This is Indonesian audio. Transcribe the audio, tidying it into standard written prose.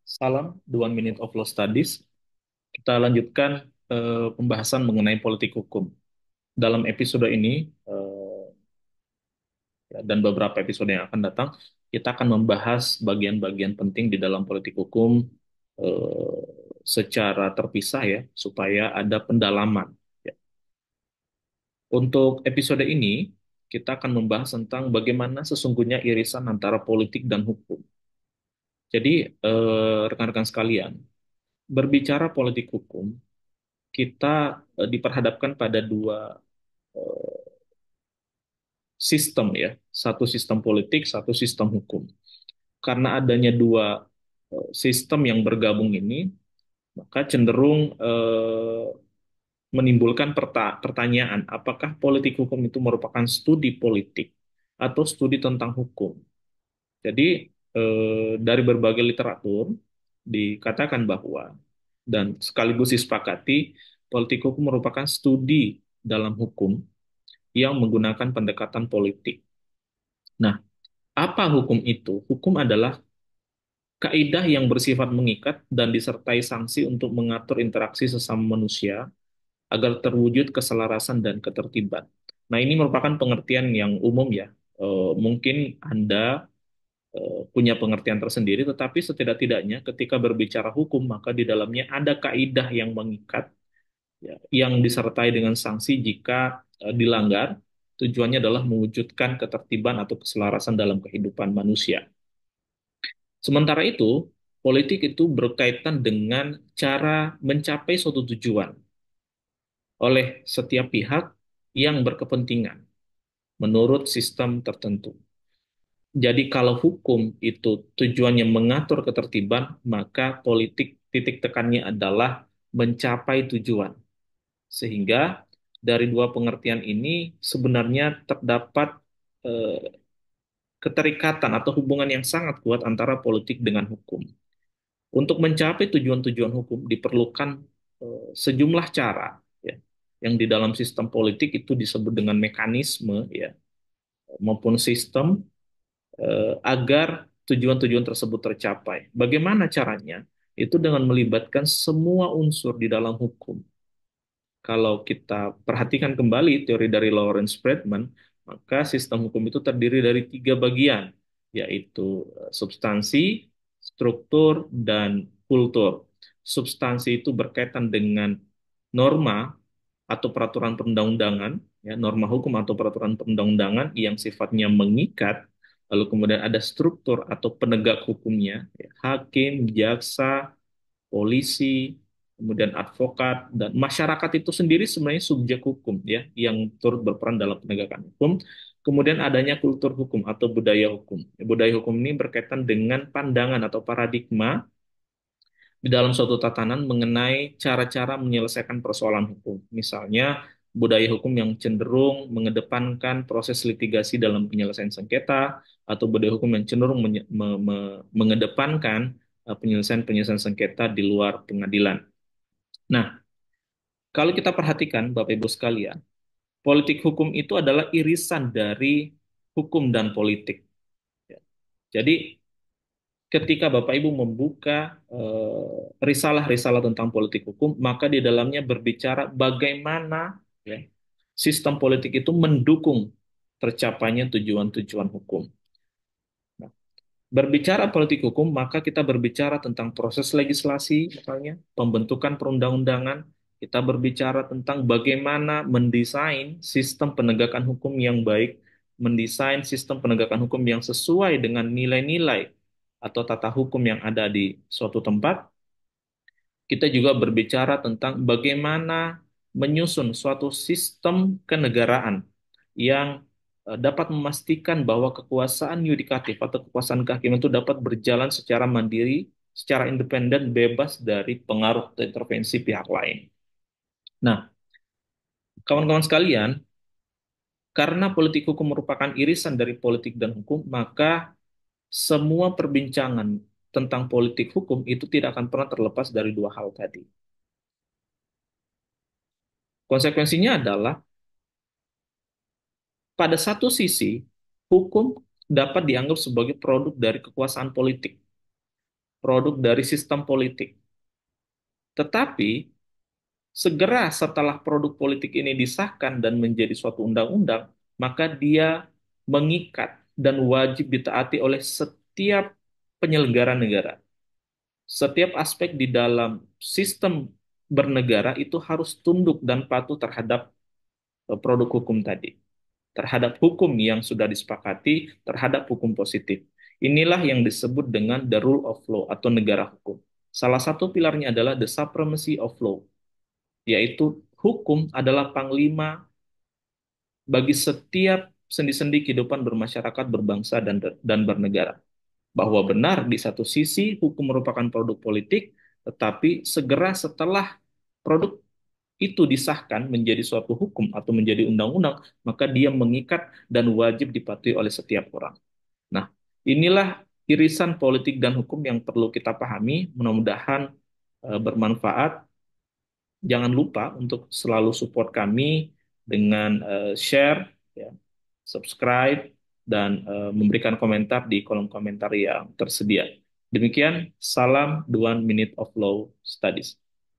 Salam, One Minute of Law Studies. Kita lanjutkan pembahasan mengenai politik hukum. Dalam episode ini dan beberapa episode yang akan datang, kita akan membahas bagian-bagian penting di dalam politik hukum eh, secara terpisah ya, supaya ada pendalaman. Ya. Untuk episode ini, kita akan membahas tentang bagaimana sesungguhnya irisan antara politik dan hukum. Jadi, rekan-rekan sekalian, berbicara politik hukum, kita diperhadapkan pada dua eh, sistem ya, satu sistem politik, satu sistem hukum. Karena adanya dua sistem yang bergabung ini, maka cenderung menimbulkan pertanyaan, apakah politik hukum itu merupakan studi politik atau studi tentang hukum? Jadi dari berbagai literatur dikatakan bahwa dan sekaligus disepakati politik hukum merupakan studi dalam hukum yang menggunakan pendekatan politik. Nah, apa hukum itu? Hukum adalah kaidah yang bersifat mengikat dan disertai sanksi untuk mengatur interaksi sesama manusia agar terwujud keselarasan dan ketertiban. Nah, ini merupakan pengertian yang umum ya. Mungkin Anda punya pengertian tersendiri, tetapi setidak-tidaknya ketika berbicara hukum, maka di dalamnya ada kaidah yang mengikat, ya, yang disertai dengan sanksi jika dilanggar. Tujuannya adalah mewujudkan ketertiban atau keselarasan dalam kehidupan manusia. Sementara itu, politik itu berkaitan dengan cara mencapai suatu tujuan oleh setiap pihak yang berkepentingan menurut sistem tertentu. Jadi kalau hukum itu tujuannya mengatur ketertiban, maka politik titik tekannya adalah mencapai tujuan. Sehingga dari dua pengertian ini sebenarnya terdapat eh, keterikatan atau hubungan yang sangat kuat antara politik dengan hukum. Untuk mencapai tujuan-tujuan hukum diperlukan sejumlah cara, ya, yang di dalam sistem politik itu disebut dengan mekanisme, ya, maupun sistem agar tujuan-tujuan tersebut tercapai. Bagaimana caranya? Itu dengan melibatkan semua unsur di dalam hukum. Kalau kita perhatikan kembali teori dari Lawrence Bradman, maka sistem hukum itu terdiri dari tiga bagian, yaitu substansi, struktur, dan kultur. Substansi itu berkaitan dengan norma atau peraturan perundang-undangan, ya, norma hukum atau peraturan perundang-undangan yang sifatnya mengikat, lalu kemudian ada struktur atau penegak hukumnya, ya, hakim, jaksa, polisi, kemudian advokat, dan masyarakat itu sendiri sebenarnya subjek hukum ya, yang turut berperan dalam penegakan hukum. Kemudian adanya kultur hukum atau budaya hukum. Budaya hukum ini berkaitan dengan pandangan atau paradigma di dalam suatu tatanan mengenai cara-cara menyelesaikan persoalan hukum. Misalnya, budaya hukum yang cenderung mengedepankan proses litigasi dalam penyelesaian sengketa, atau budaya hukum yang cenderung mengedepankan penyelesaian-penyelesaian sengketa di luar pengadilan. Nah, kalau kita perhatikan, Bapak Ibu sekalian, politik hukum itu adalah irisan dari hukum dan politik. Ya. Jadi, ketika Bapak Ibu membuka risalah-risalah tentang politik hukum, maka di dalamnya berbicara bagaimana, ya, sistem politik itu mendukung tercapainya tujuan-tujuan hukum. Nah, berbicara politik hukum, maka kita berbicara tentang proses legislasi, misalnya pembentukan perundang-undangan. Kita berbicara tentang bagaimana mendesain sistem penegakan hukum yang baik, mendesain sistem penegakan hukum yang sesuai dengan nilai-nilai atau tata hukum yang ada di suatu tempat. Kita juga berbicara tentang bagaimana menyusun suatu sistem kenegaraan yang dapat memastikan bahwa kekuasaan yudikatif atau kekuasaan kehakiman itu dapat berjalan secara mandiri, secara independen, bebas dari pengaruh atau intervensi pihak lain. Nah, kawan-kawan sekalian, karena politik hukum merupakan irisan dari politik dan hukum, maka semua perbincangan tentang politik hukum itu tidak akan pernah terlepas dari dua hal tadi. Konsekuensinya adalah pada satu sisi, hukum dapat dianggap sebagai produk dari kekuasaan politik. produk dari sistem politik. Tetapi segera setelah produk politik ini disahkan dan menjadi suatu undang-undang, maka dia mengikat dan wajib ditaati oleh setiap penyelenggara negara. Setiap aspek di dalam sistem bernegara itu harus tunduk dan patuh terhadap produk hukum tadi, terhadap hukum yang sudah disepakati, terhadap hukum positif. Inilah yang disebut dengan the rule of law atau negara hukum. Salah satu pilarnya adalah the supremacy of law, yaitu hukum adalah panglima bagi setiap sendi-sendi kehidupan bermasyarakat, berbangsa, dan bernegara. Bahwa benar di satu sisi hukum merupakan produk politik, tetapi segera setelah produk itu disahkan menjadi suatu hukum atau menjadi undang-undang, maka dia mengikat dan wajib dipatuhi oleh setiap orang. Nah, inilah irisan politik dan hukum yang perlu kita pahami. Mudah-mudahan bermanfaat. Jangan lupa untuk selalu support kami dengan share, ya, subscribe, dan memberikan komentar di kolom komentar yang tersedia. Demikian, salam 1 Minute of Law Studies.